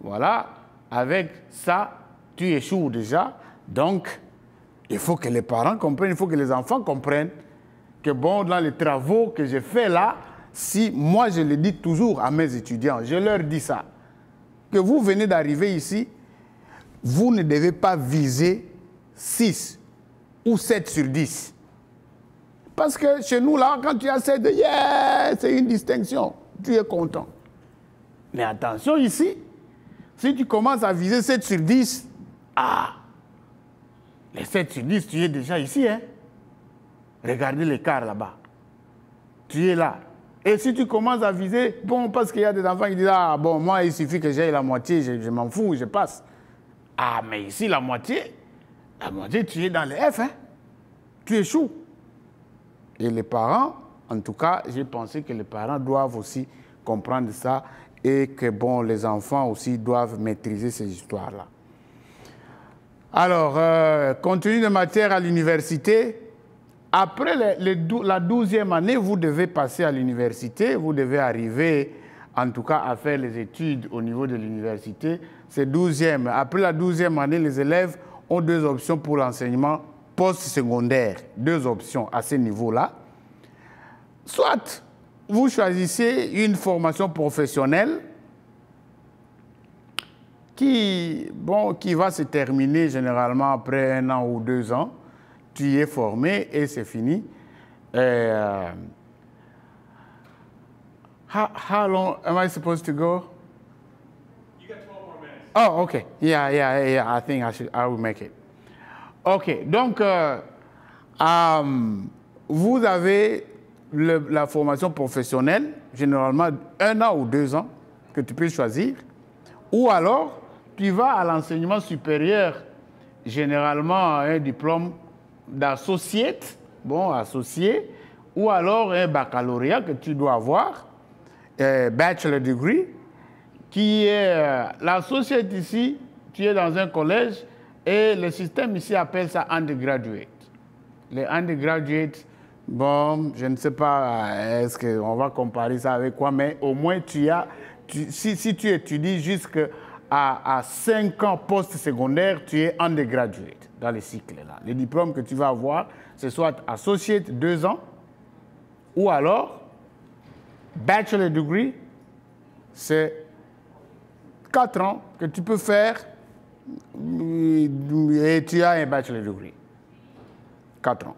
voilà, avec ça, tu échoues déjà. Donc, il faut que les parents comprennent, il faut que les enfants comprennent que, bon, dans les travaux que j'ai faits là, si moi je le dis toujours à mes étudiants, je leur dis ça, que vous venez d'arriver ici, vous ne devez pas viser 6 ou 7 sur 10. Parce que chez nous, là, quand tu as 7, yeah, c'est une distinction. Tu es content. Mais attention ici, si tu commences à viser 7 sur 10, les 7 sur 10, tu es déjà ici. Hein? Regardez l'écart là-bas. Tu es là. Et si tu commences à viser, bon, parce qu'il y a des enfants qui disent, ah bon, moi, il suffit que j'aille la moitié, je m'en fous, je passe. Ah, mais ici, la moitié, tu es dans le F, hein? Tu échoues. Et les parents, en tout cas, j'ai pensé que les parents doivent aussi comprendre ça et que, bon, les enfants aussi doivent maîtriser ces histoires-là. Alors, contenu de matière à l'université, après la 12e année, vous devez passer à l'université, vous devez arriver, en tout cas, à faire les études au niveau de l'université. C'est 12e. Après la 12e année, les élèves ont 2 options pour l'enseignement post-secondaire. 2 options à ce niveau-là. Soit vous choisissez une formation professionnelle qui va se terminer généralement après 1 an ou 2 ans. Tu y es formé et c'est fini. How long am I supposed to go? You got 12 more minutes. Oh, okay. Yeah. I think I will make it. OK. Donc, vous avez la formation professionnelle, généralement 1 an ou 2 ans, que tu peux choisir. Ou alors, tu vas à l'enseignement supérieur, généralement un diplôme d'associate, associé, ou alors un baccalauréat que tu dois avoir, bachelor degree, qui est l'associate ici, tu es dans un collège et le système ici appelle ça undergraduate. Les undergraduates, bon, je ne sais pas, est-ce qu'on va comparer ça avec quoi, mais au moins si tu étudies jusqu'à 5 ans post-secondaire, tu es undergraduate dans les cycles là. Le diplôme que tu vas avoir, c'est soit associate 2 ans, ou alors bachelor degree, c'est 4 ans que tu peux faire et tu as un bachelor degree. 4 ans.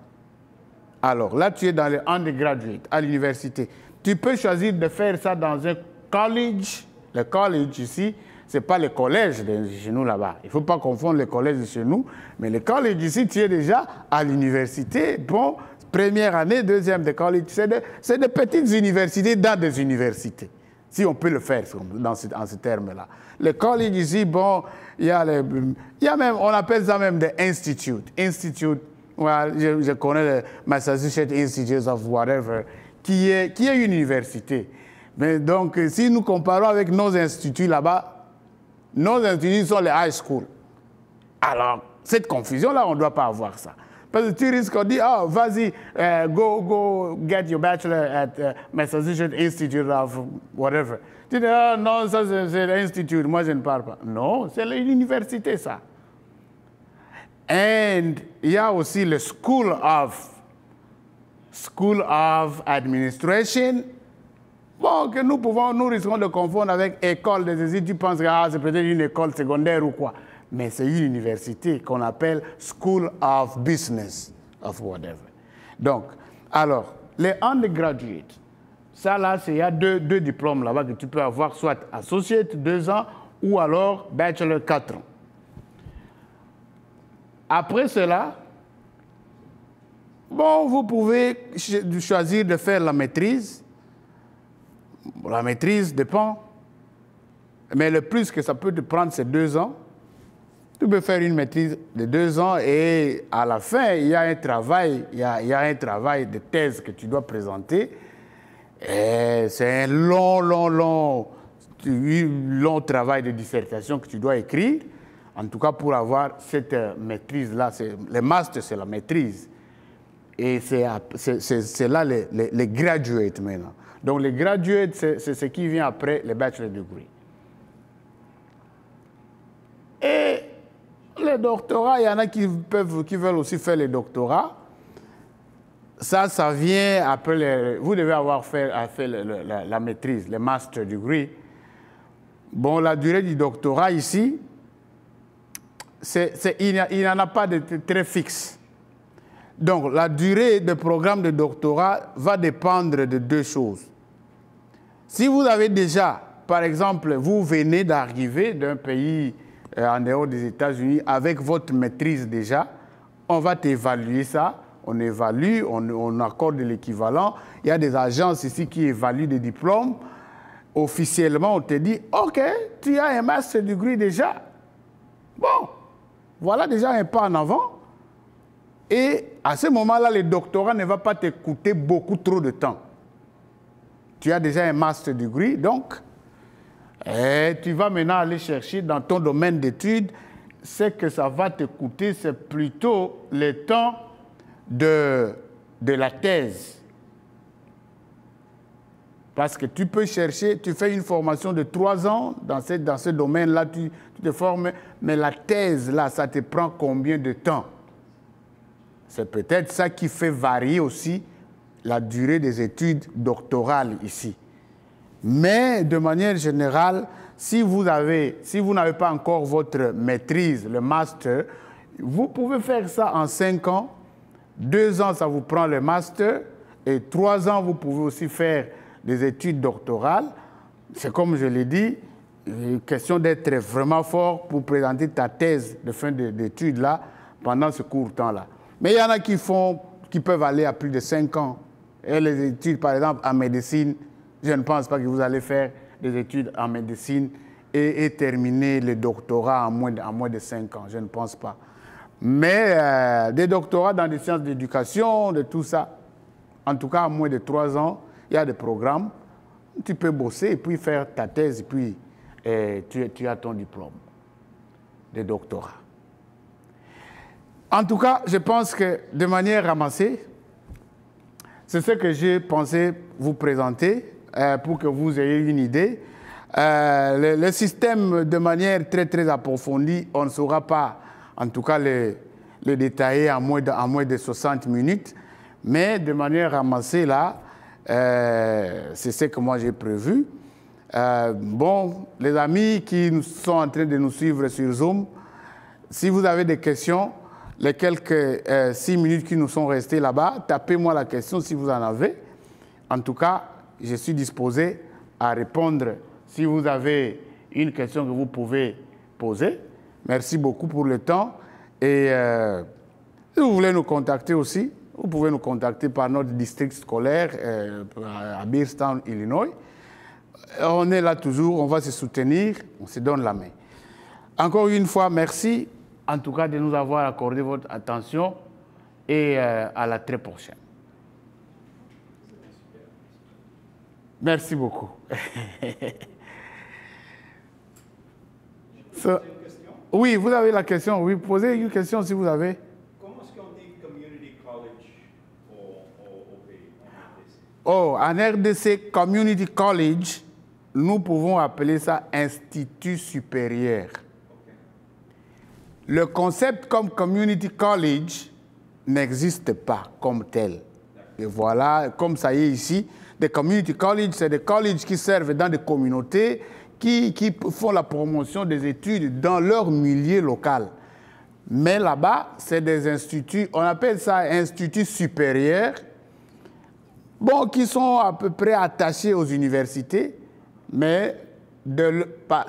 Alors là, tu es dans le undergraduate, à l'université. Tu peux choisir de faire ça dans un college. Le college ici, ce n'est pas le collège de chez nous là-bas. Il ne faut pas confondre le collège de chez nous. Mais le college ici, tu es déjà à l'université. Bon, première année, 2e de college. C'est des petites universités dans des universités. Si on peut le faire en ce terme-là. Le college ici, bon, il y a même, on appelle ça même des institutes. Institute, well, je connais le Massachusetts Institute of whatever, qui est une université. Mais donc, si nous comparons avec nos instituts là-bas, nos instituts sont les high school. Alors, cette confusion-là, on ne doit pas avoir ça. Parce que tu risques, on dit, oh, vas-y, go get your bachelor at Massachusetts Institute of whatever. Tu dis, oh, non, ça c'est l'institut, moi je ne parle pas. Non, c'est l'université ça. Et il y a aussi le School of Administration. Bon, que nous risquons de confondre avec école des études. Tu penses que c'est peut-être une école secondaire ou quoi. Mais c'est une université qu'on appelle School of Business, of whatever. Donc, alors, les undergraduates, ça là, il y a deux diplômes là-bas que tu peux avoir, soit associate 2 ans ou alors bachelor 4 ans. Après cela, bon, vous pouvez choisir de faire la maîtrise. La maîtrise dépend. Mais le plus que ça peut te prendre, c'est 2 ans. Tu peux faire une maîtrise de 2 ans et à la fin, il y a un travail, il y a un travail de thèse que tu dois présenter. Et c'est un long travail de dissertation que tu dois écrire. En tout cas, pour avoir cette maîtrise-là, le master, c'est la maîtrise. Et c'est là les graduates maintenant. Donc, les graduates, c'est ce qui vient après les bachelor degree. Et les doctorats, il y en a qui veulent aussi faire les doctorats. Ça vient après vous devez avoir fait la maîtrise, le master degree. Bon, la durée du doctorat ici, il n'y en a pas de très fixe. Donc, la durée du programme de doctorat va dépendre de 2 choses. Si vous avez déjà, par exemple, vous venez d'arriver d'un pays en dehors des États-Unis avec votre maîtrise déjà, on va t'évaluer ça. On évalue, on accorde l'équivalent. Il y a des agences ici qui évaluent des diplômes. Officiellement, on te dit, OK, tu as un master degree déjà. Bon, voilà déjà un pas en avant. Et à ce moment-là, le doctorat ne va pas te coûter beaucoup trop de temps. Tu as déjà un master degree, donc tu vas maintenant aller chercher dans ton domaine d'études. Ce que ça va te coûter, c'est plutôt le temps de la thèse. Parce que tu peux chercher, tu fais une formation de 3 ans dans ce domaine-là, tu te formes, mais la thèse, là, ça te prend combien de temps? C'est peut-être ça qui fait varier aussi la durée des études doctorales ici. Mais de manière générale, si vous n'avez pas encore votre maîtrise, le master, vous pouvez faire ça en 5 ans. 2 ans, ça vous prend le master. Et 3 ans, vous pouvez aussi faire des études doctorales. C'est comme je l'ai dit, une question d'être vraiment fort pour présenter ta thèse de fin d'études là pendant ce court temps-là. Mais il y en a qui peuvent aller à plus de 5 ans. Et les études, par exemple, en médecine, je ne pense pas que vous allez faire des études en médecine et terminer le doctorat en moins de 5 ans. Je ne pense pas. Mais des doctorats dans des sciences d'éducation, de tout ça, en tout cas, à moins de 3 ans, il y a des programmes. Tu peux bosser et puis faire ta thèse et puis tu as ton diplôme de doctorat. En tout cas, je pense que de manière ramassée, c'est ce que j'ai pensé vous présenter pour que vous ayez une idée. Le système, de manière très approfondie, on ne saura pas, en tout cas, le détailler en moins de 60 minutes. Mais de manière ramassée, là, c'est ce que moi j'ai prévu. Bon, les amis qui sont en train de nous suivre sur Zoom, si vous avez des questions, les quelques 6 minutes qui nous sont restées là-bas, tapez-moi la question si vous en avez. En tout cas, je suis disposé à répondre si vous avez une question que vous pouvez poser. Merci beaucoup pour le temps. Et si vous voulez nous contacter aussi, vous pouvez nous contacter par notre district scolaire à Beardstown, Illinois. On est là toujours, on va se soutenir, on se donne la main. Encore une fois, merci en tout cas de nous avoir accordé votre attention et à la très prochaine. Merci beaucoup. Oui, vous avez la question. Oui, posez une question si vous avez. Comment est-ce qu'on dit community college au pays, en RDC? Oh, en RDC, Community College, nous pouvons appeler ça institut supérieur. Le concept comme Community College n'existe pas comme tel. Et voilà, comme ça y est ici, des Community College, c'est des colleges qui servent dans des communautés, qui font la promotion des études dans leur milieu local. Mais là-bas, c'est des instituts, on appelle ça instituts supérieurs, bon, qui sont à peu près attachés aux universités, mais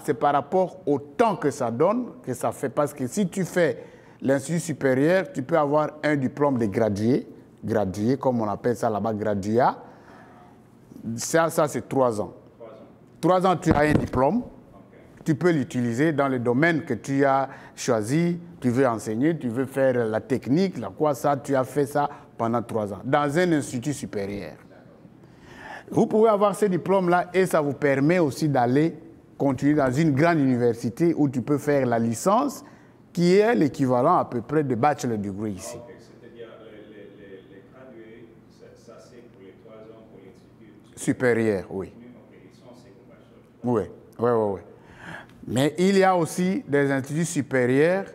c'est par rapport au temps que ça donne, que ça fait. Parce que si tu fais l'institut supérieur, tu peux avoir un diplôme de gradué, comme on appelle ça là-bas, graduat. Ça c'est 3 ans. 3 ans, tu as un diplôme. Tu peux l'utiliser dans le domaine que tu as choisi. Tu veux enseigner, tu veux faire la technique, tu as fait ça pendant 3 ans, dans un institut supérieur. Vous pouvez avoir ce diplôme-là et ça vous permet aussi d'aller continuer dans une grande université où tu peux faire la licence, qui est l'équivalent à peu près de bachelor degree ici. Okay. C'est-à-dire les gradués, ça c'est pour les 3 ans pour l'institut Supérieur, oui. Okay. Ils sont bachelor. Oui. Mais il y a aussi des instituts supérieurs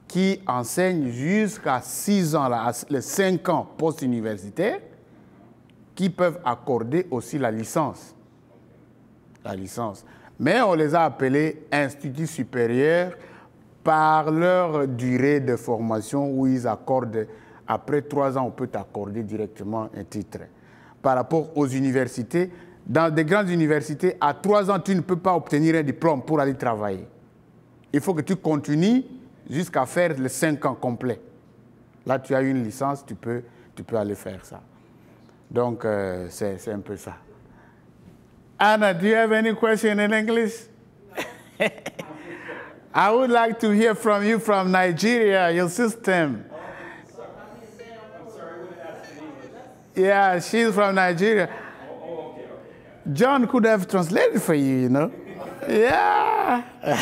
qui enseignent jusqu'à 6 ans, les 5 ans post-universitaires, qui peuvent accorder aussi la licence. Mais on les a appelés instituts supérieurs par leur durée de formation où ils accordent, après 3 ans, on peut t'accorder directement un titre. Par rapport aux universités, dans des grandes universités, à 3 ans, tu ne peux pas obtenir un diplôme pour aller travailler. Il faut que tu continues jusqu'à faire les 5 ans complets. Là, tu as une licence, tu peux aller faire ça. Donc, c'est un peu ça. Anna, do you have any question in English? I would like to hear from you from Nigeria, your system. I'm sorry, I wouldn't ask in English. Yeah, she's from Nigeria. Okay. John could have translated for you, you know. Yeah. I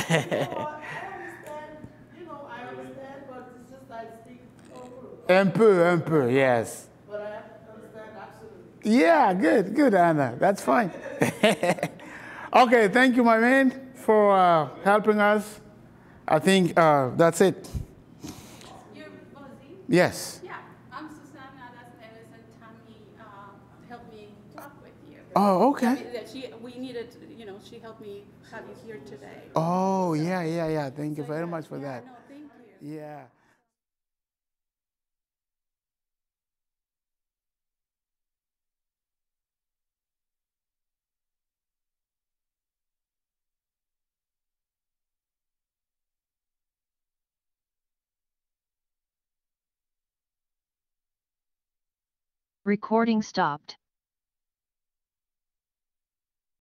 understand, but it's just I speak Un peu, yes. But I understand absolutely. Yeah, good, Anna. That's fine. Okay, thank you, my man, for helping us. I think that's it. You're Ozzy? Yes. Yeah, I'm Susanna Lasneves, and Tammy helped me talk with you. Oh, okay. We needed, she helped me have you here today. Oh, yeah. Thank you very much for Yeah, that. no, thank you. Yeah. Recording stopped.